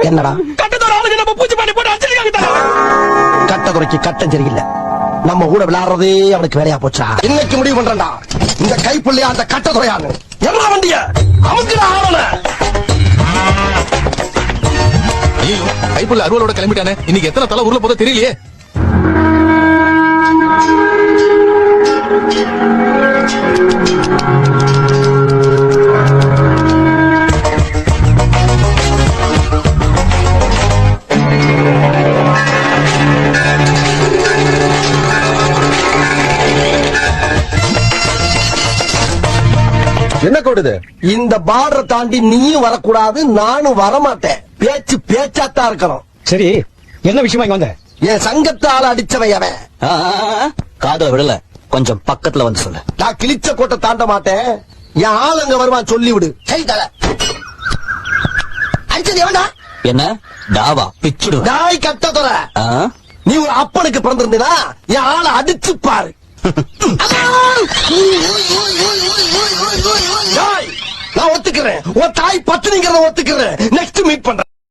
என்னடா கட்டத்தோட ஆளுங்க நம்ம பூச்சி பண்ணி போட்டு அடிச்சிருக்காங்க. கட்டதுறைக்கு கட்டம் சரியில்லை. நம்ம கூட விளையாடுறதே அவனுக்கு வேலையா போச்சா? இன்னைக்கு முடிவு பண்றா, இந்த கைப்புள்ளையா அந்த கட்டதுறையான்னு. என்ன வண்டிய அமுக்குடா ஆவல. ஐயோ, கைப்புள்ள அருவலோட கிளம்பிட்டானே. இன்னைக்கு எத்தனை தலை உருள போதோ தெரியலையே. என்ன கொடுது? இந்த பார்டரை தாண்டி நீயும் வரக்கூடாது, நானும் வரமாட்டேன். பேச்சு பேச்சாத்தான் இருக்கணும். சரி, என்ன விஷயமா இங்க வந்த? என் சங்கத்தால அடிச்சவன் அவன். காதல விடல, கொஞ்சம் பக்கத்துல வந்து சொல்லு. நான் கிழிச்ச கோட்டை தாண்ட மாட்டேன். என் ஆளுங்க வருவான், சொல்லி விடு. சரி தல. அடிச்சது எவன்டா? என்ன டாவா பிச்சுடு நாய் கட்டதுற. நீ ஒரு அப்பனுக்கு பிறந்திருந்தா என் ஆளை அடிச்சு பாரு. நான் ஒத்துக்கிறேன், உன் தாய் பத்தினிங்கிறத ஒத்துக்கிறேன். நெக்ஸ்ட் மீட் பண்றேன்.